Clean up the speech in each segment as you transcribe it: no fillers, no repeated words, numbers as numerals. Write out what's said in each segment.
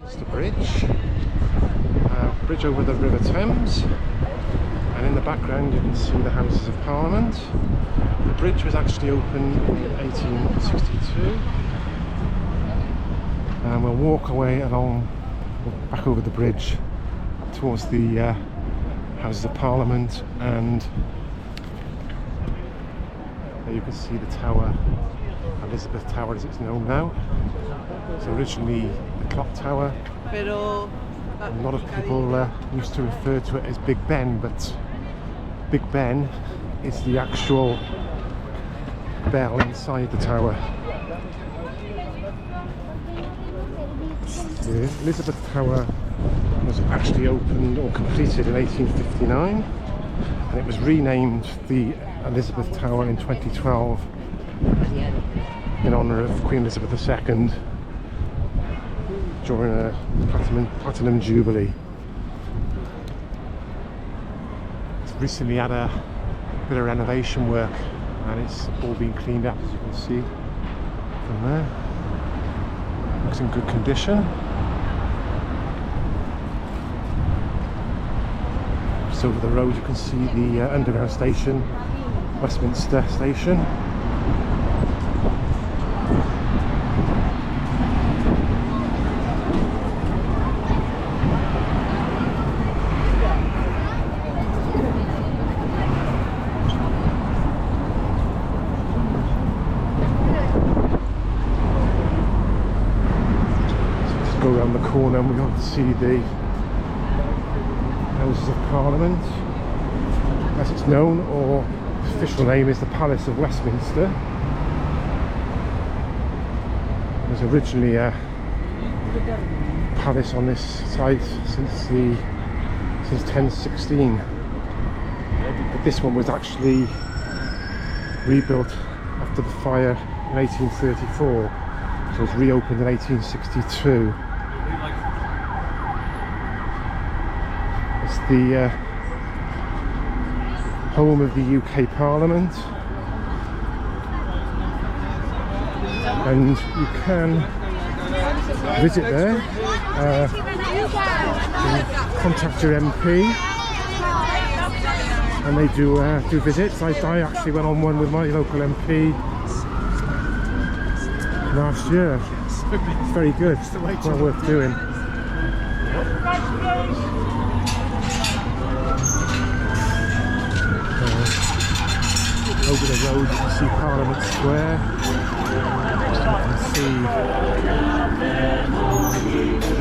It's the bridge. Bridge over the River Thames. And in the background you can see the Houses of Parliament. The bridge was actually opened in 1862. And we'll walk away along, back over the bridge towards the Houses of Parliament, and there you can see the tower, Elizabeth Tower as it's known now. So originally the clock tower. A lot of people used to refer to it as Big Ben, but Big Ben is the actual bell inside the tower. The Elizabeth Tower was actually opened or completed in 1859, and it was renamed the Elizabeth Tower in 2012 in honour of Queen Elizabeth II during a platinum jubilee. It's recently had a bit of renovation work, and it's all been cleaned up, as you can see from there. Looks in good condition. Just over the road you can see the underground station, Westminster Station. Go around the corner and we're going to see the Houses of Parliament, as it's known, or official name is the Palace of Westminster. It was originally a palace on this site since 1016, but this one was actually rebuilt after the fire in 1834, so it was reopened in 1862. It's the home of the UK Parliament, and you can visit there, contact your MP, and they do visits. I actually went on one with my local MP last year. It's very good, well worth doing. Over the road you can see Parliament Square. You can see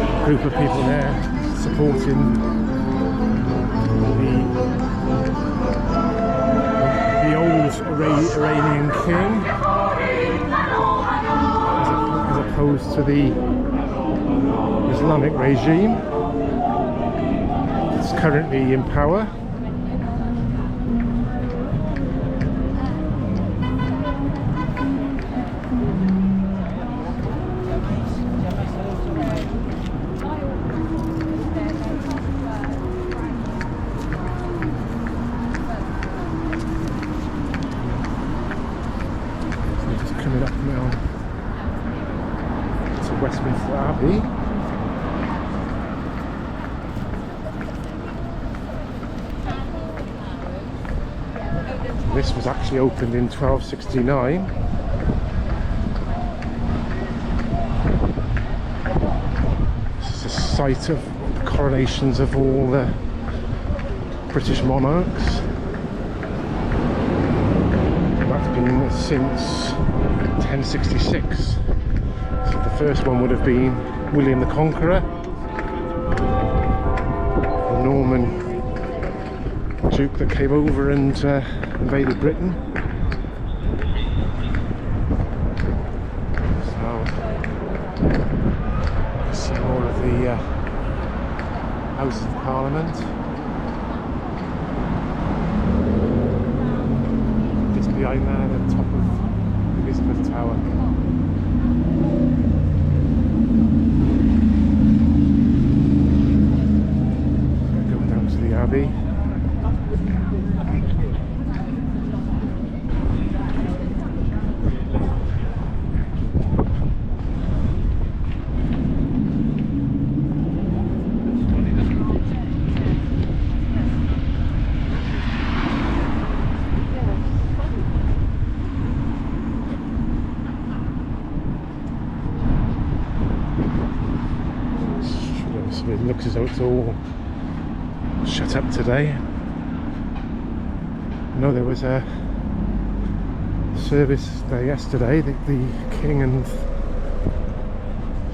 a group of people there supporting the old Iranian king, as opposed to the Islamic regime that's currently in power. Coming up now to Westminster Abbey. This was actually opened in 1269. This is a site of coronations of all the British monarchs. That's been since 1066. So the first one would have been William the Conqueror, the Norman Duke that came over and invaded Britain. So you see more of the Houses of Parliament. Just behind there, the top of Elizabeth Tower. Going down to the Abbey. looks as though it's all shut up today. I know there was a service there yesterday that the King and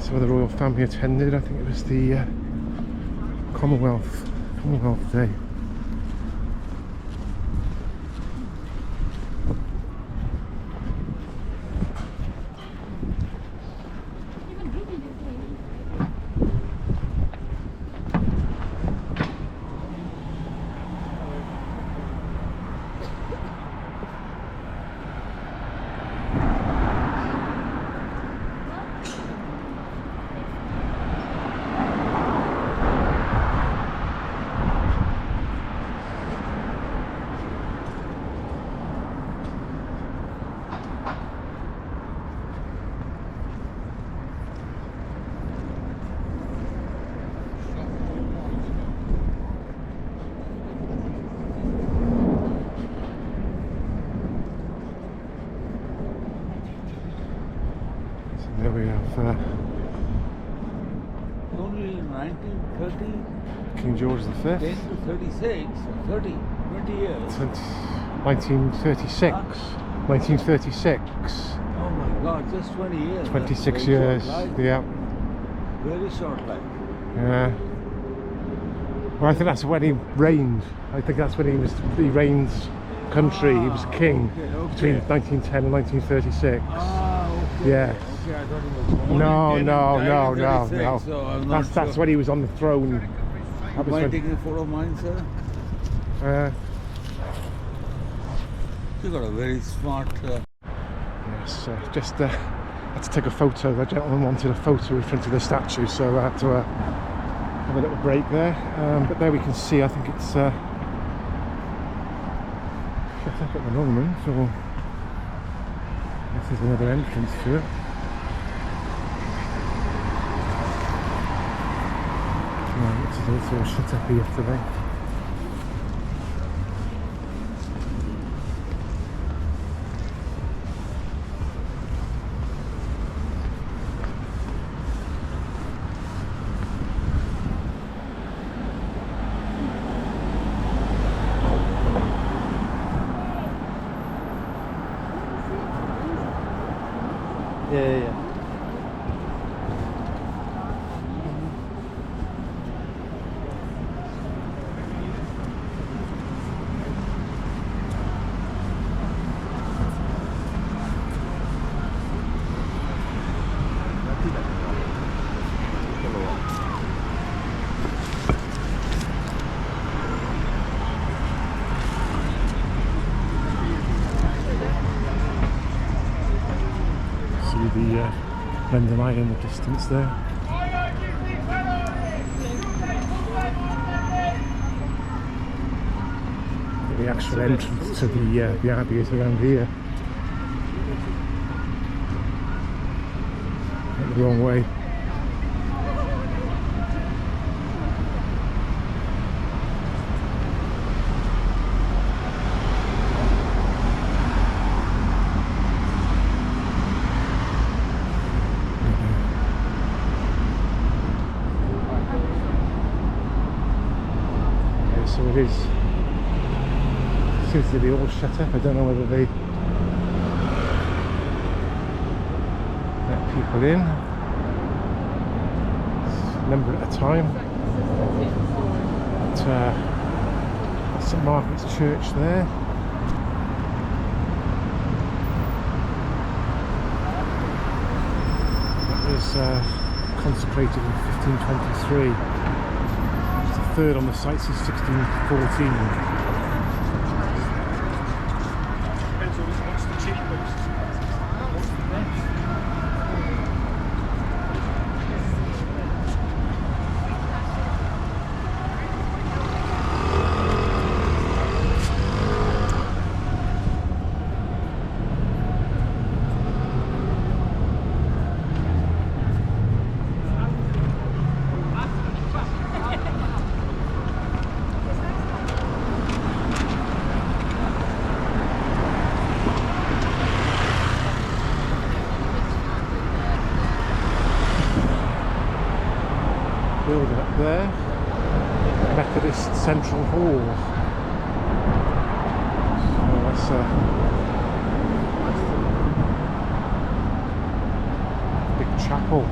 some of the royal family attended. I think it was the Commonwealth Day. There we have only in 1930, King George V. 10 to 36, 30, 20 years. 1936. 1936. Oh my God, just 20 years. 26 years. Yeah. Very short life. Yeah. Well, I think that's when he reigned. I think that's when he reigned country. He was king between 1910 and 1936. Okay. Yeah. Okay, I thought he was born No. in 1936, so I'm not That's when he was on the throne. That was Mind when, taking a photo of mine, sir? You got a very smart. Yes, just had to take a photo. The gentleman wanted a photo in front of the statue, so I had to have a little break there. But there we can see, I think it's shut up at the moment, so this is another entrance to it. Right, it's all shut up here today. Yeah. The London Eye in the distance there. The actual entrance to the Abbey is around here. Went the wrong way. So it is, seems to be all shut up. I don't know whether they let people in, a number at a time. At St Margaret's Church there. That was consecrated in 1523. Third on the site since 1614. central hall. So that's a big chapel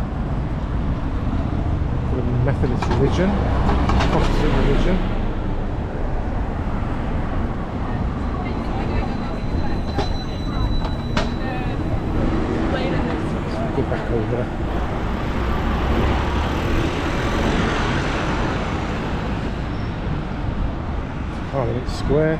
for the Methodist religion, Protestant religion. Let's go back over. Parliament Square.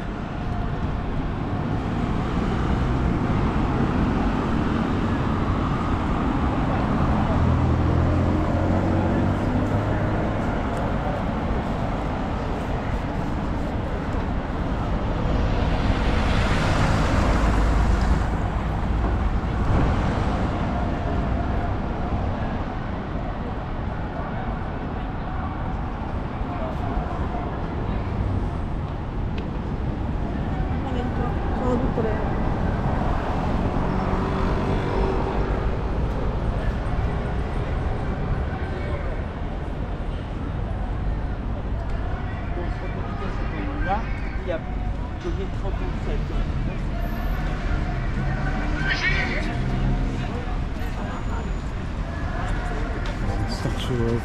Statue of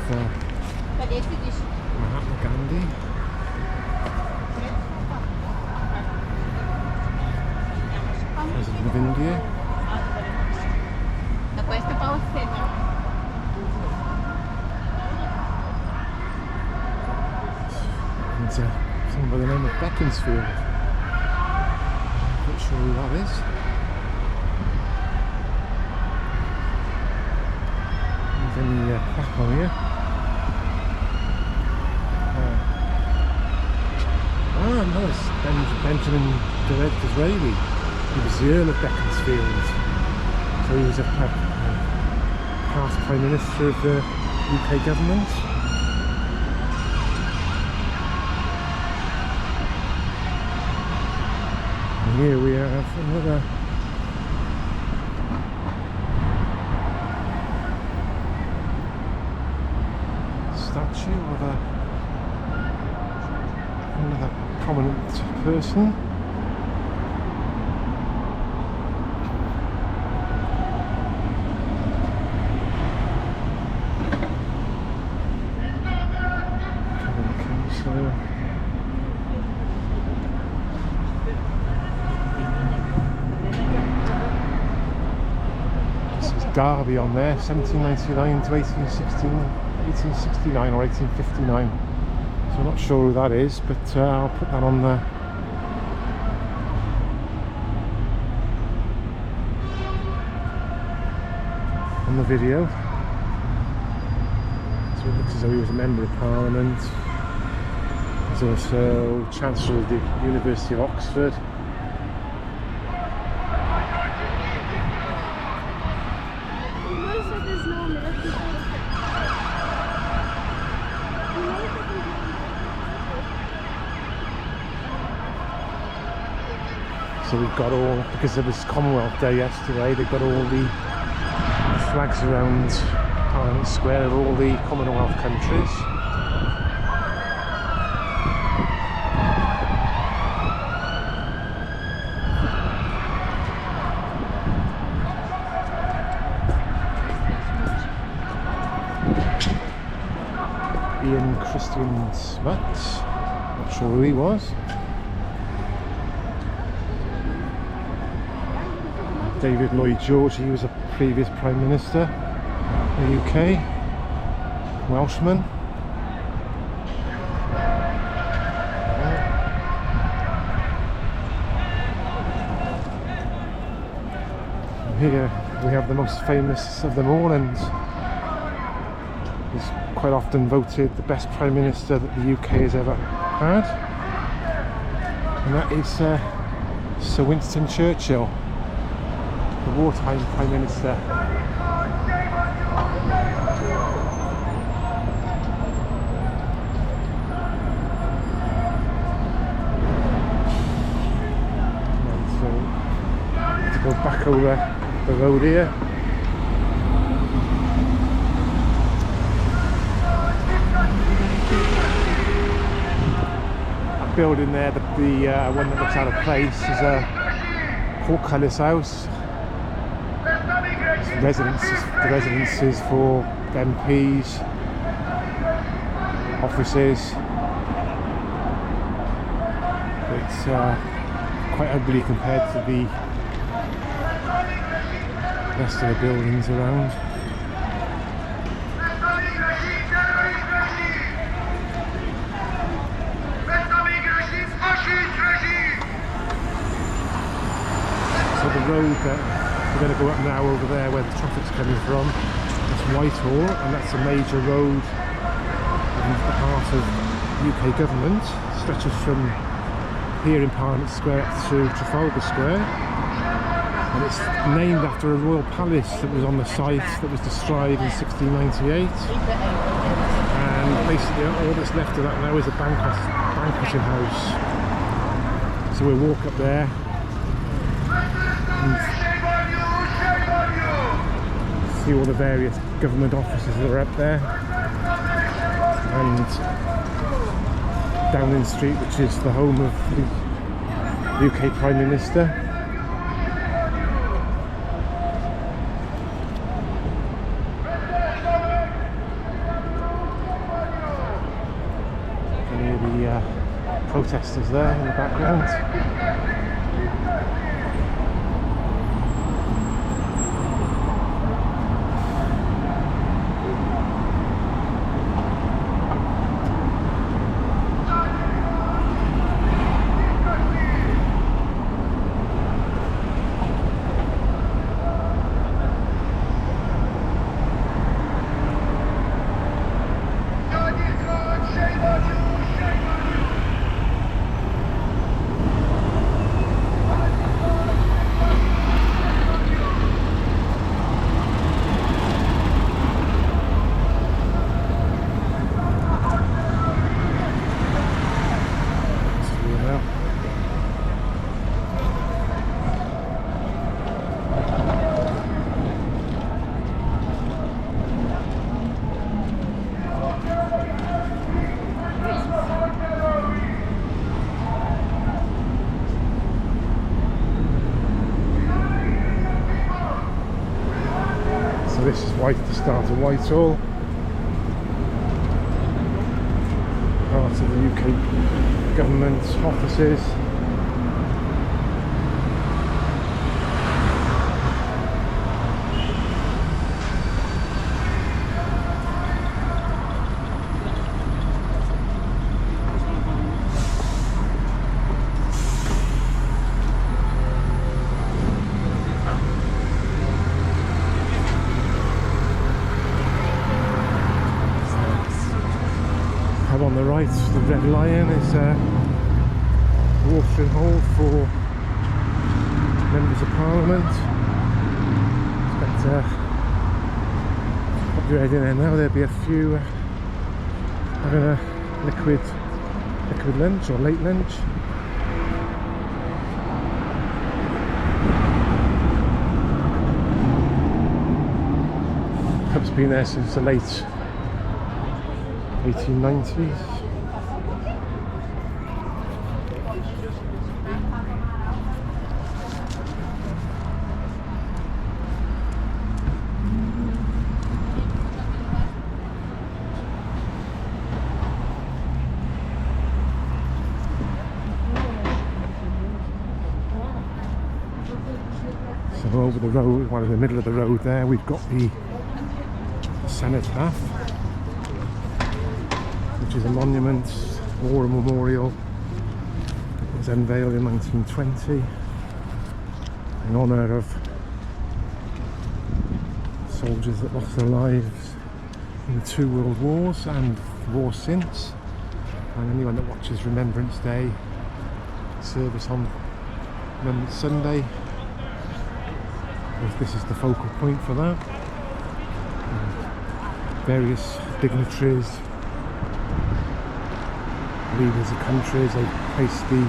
Mahatma Gandhi. President of India. And someone by the name of Beaconsfield. Not sure who that is. Any plaque on here? No, it's Benjamin Disraeli. He was the Earl of Beaconsfield. So he was a past Prime Minister of the UK government. And here we have another statue of another prominent person. This is Derby on there, 1799 to 1869 or 1859, so I'm not sure who that is, but I'll put that on the video. So it looks as though he was a member of Parliament. He's also Chancellor of the University of Oxford. So we've got all, because it was Commonwealth Day yesterday, they've got all the flags around Parliament Square of all the Commonwealth countries. Ian Christian Smuts, not sure who he was. David Lloyd George, he was a previous Prime Minister of the UK, Welshman. And here we have the most famous of them all, and he's quite often voted the best Prime Minister that the UK has ever had, and that is Sir Winston Churchill, the wartime Prime Minister. And so, to go back over the road here. building there, the one that looks out of place, is a portcullis house. The residences for MPs, offices. It's quite ugly compared to the rest of the buildings around. So the road that we're going to go up now over there where the traffic's coming from, that's Whitehall, and that's a major road in the heart of UK government. Stretches from here in Parliament Square up to Trafalgar Square, and it's named after a royal palace that was on the site that was destroyed in 1698, and basically all that's left of that now is a banqueting house. So we'll walk up there and see all the various government offices that are up there, and Downing Street, which is the home of the UK Prime Minister. You can hear the protesters there in the background. This is the start of Whitehall, part of the UK government offices. On the right, the Red Lion is a watering hole for members of Parliament. But what you're heading there now, there'll be a few having a liquid lunch or late lunch. Pub's been there since the late 1890s. So over the road, well in the middle of the road there, we've got the cenotaph, which is a monument, war memorial. It was unveiled in 1920 in honour of soldiers that lost their lives in the 2 world wars and war since. And anyone that watches Remembrance Day service on Remembrance Sunday, this is the focal point for that. Various dignitaries, leaders of countries, they placed the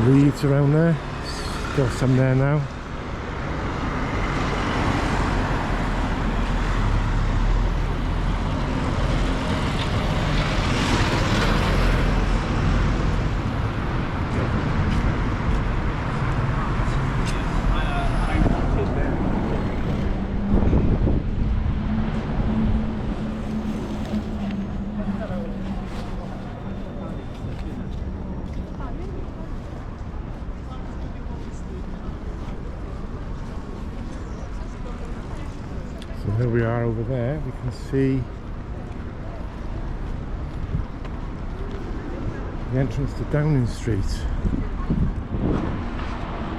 wreaths around there. Still some there now. Here we are over there, we can see the entrance to Downing Street.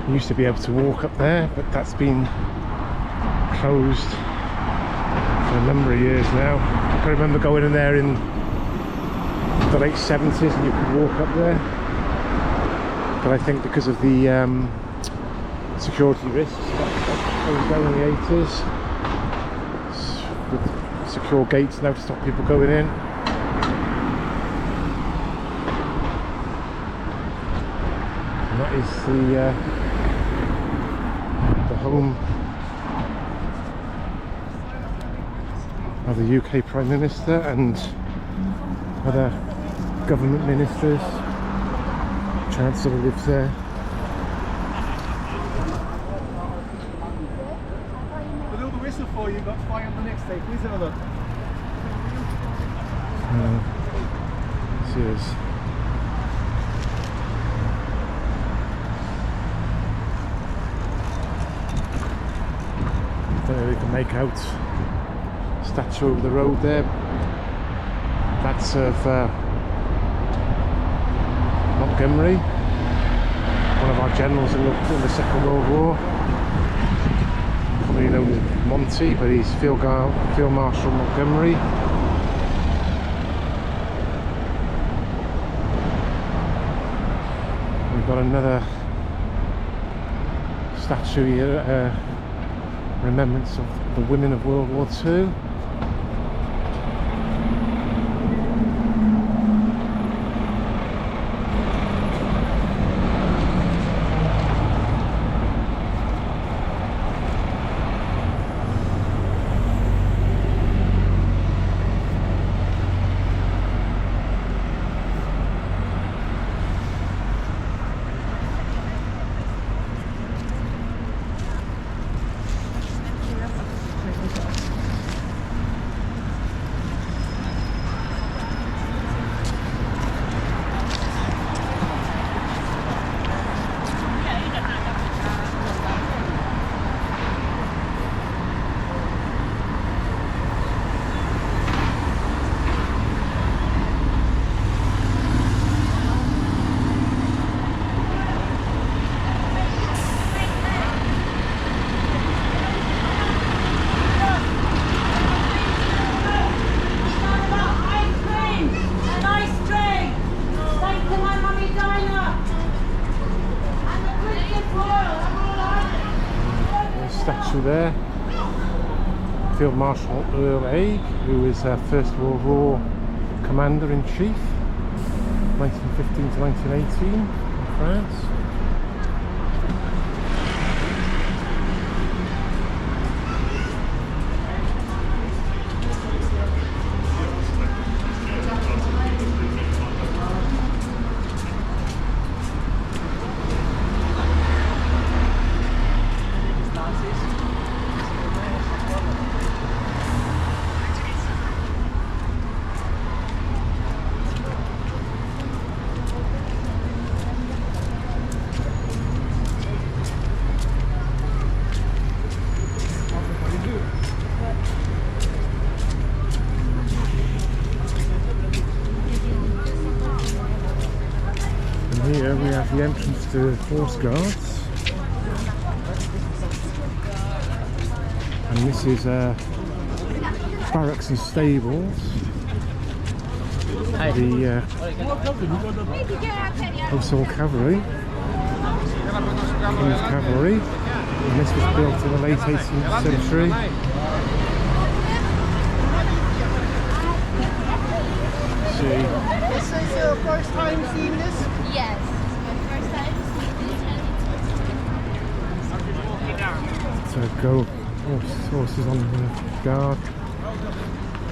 You used to be able to walk up there, but that's been closed for a number of years now. I can remember going in there in the late 70s and you could walk up there, but I think because of the security risks that closed down in the 80s with secure gates now to stop people going in. And that is the home of the UK Prime Minister and other government ministers. Chancellor lives there. We'll do the whistle for you, got fire on the next day. Please have a look. Cheers. Don't know if you can make out statue over the road there. That's of Montgomery, one of our generals in the Second World War, commonly known as Monty, but he's Field Marshal Montgomery. We've got another statue here, remembrance of the women of World War II. Statue there, Field Marshal Earl Haig, who is First World War Commander-in-Chief, 1915 to 1918 in France. Here we have the entrance to Horse Guards, and this is barracks and stables. The Household Cavalry, King's Cavalry, and this was built in the late 18th century. This is your first time seeing this? Yes, my first time seeing this. So go horses on the guard,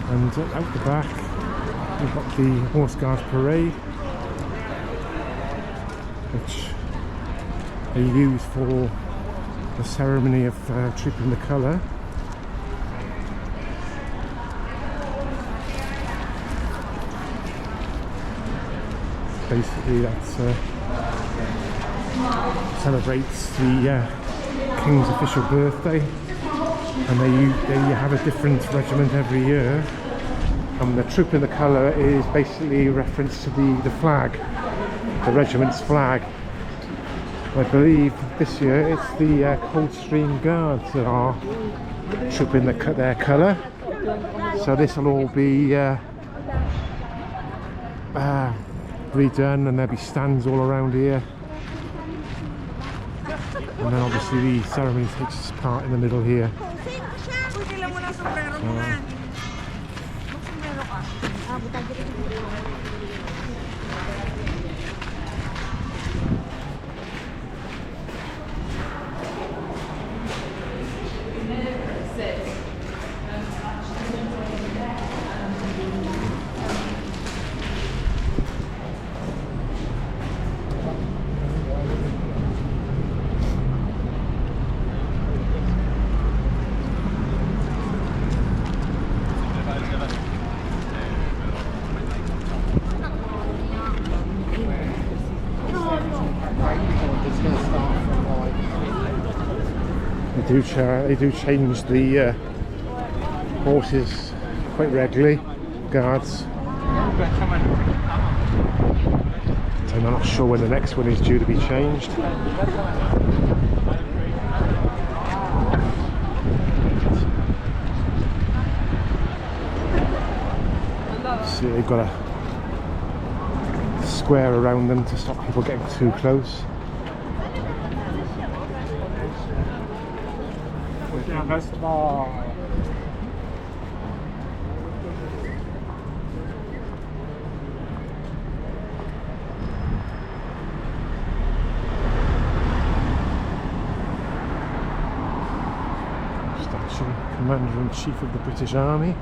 and out the back we've got the Horse Guards Parade, which they use for the ceremony of trooping the colour. Basically that celebrates the King's official birthday. and they have a different regiment every year. And the troop in the colour is basically a reference to the flag, the regiment's flag. I believe this year it's the Coldstream Guards that are trooping their colour. So this will all be redone, and there'll be stands all around here. And then obviously the ceremony takes part in the middle here. They do change the horses quite regularly, guards. I'm not sure when the next one is due to be changed. See, they've got a square around them to stop people getting too close. Statue, Commander-in-Chief of the British Army.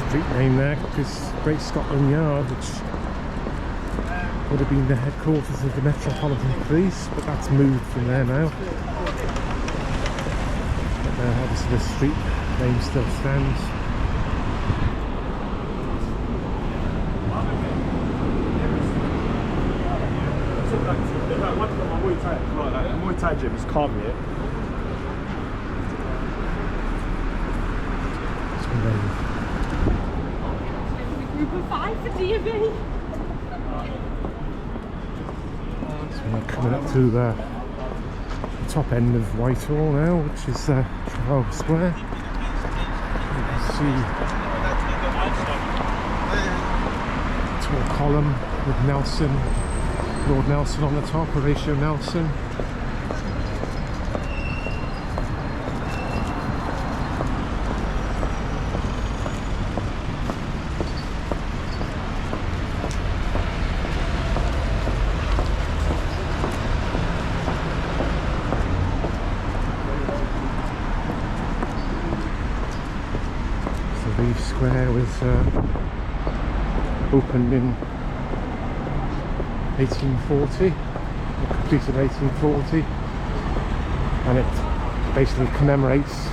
Street name there is Great Scotland Yard, which would have been the headquarters of the Metropolitan Police, but that's moved from there now. But obviously the street name still stands. Muay Thai gym is calm here. Group of 5 for DB. So we're coming up to the top end of Whitehall now, which is Trafalgar Square. You can see a tall column with Nelson, Lord Nelson on the top, Horatio Nelson. Square was opened in 1840, or completed in 1840, and it basically commemorates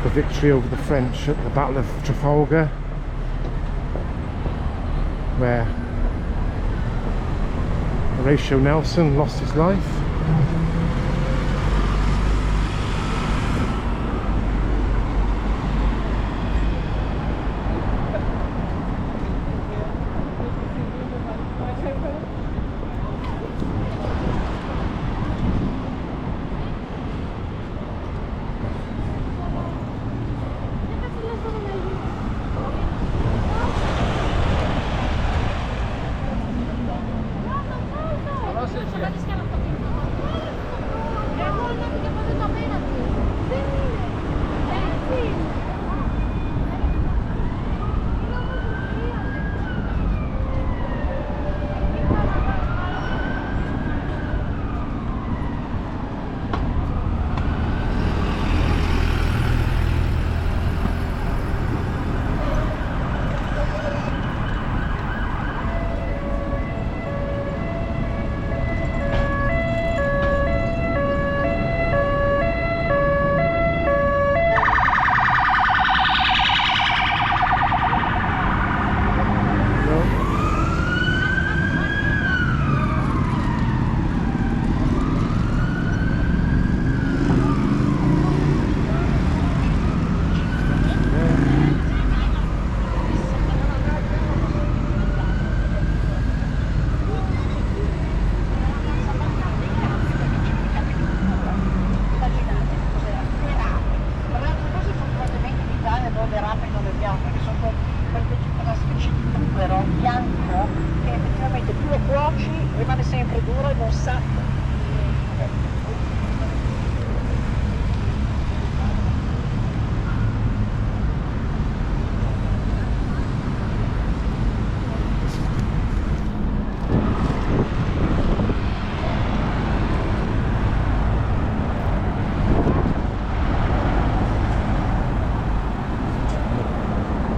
the victory over the French at the Battle of Trafalgar, where Horatio Nelson lost his life.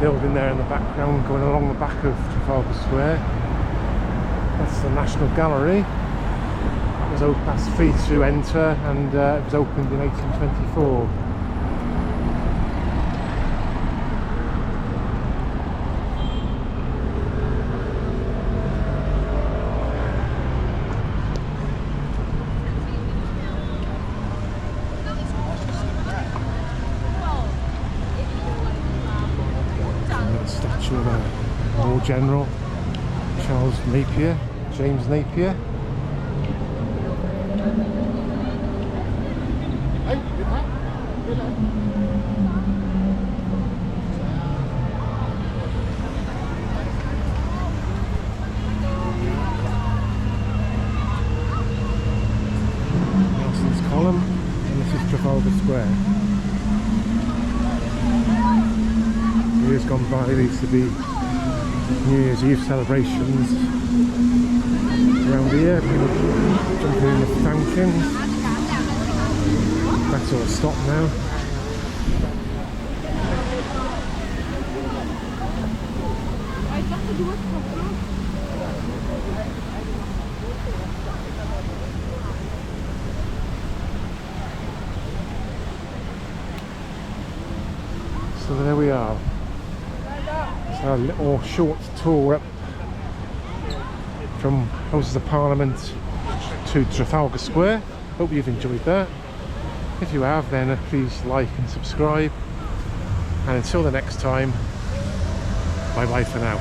Building there in the background going along the back of Trafalgar Square. That's the National Gallery. It was open, that's free to enter, and it was opened in 1824. Statue of a War General, Charles Napier, James Napier. Nelson's Column, and this is Trafalgar Square. Years gone by, there used to be New Year's Eve celebrations around here, people jumping in the fountains. That's all stopped now. So there we are. A little short tour up from Houses of Parliament to Trafalgar Square. Hope you've enjoyed that. If you have, then please like and subscribe. And until the next time, bye bye for now.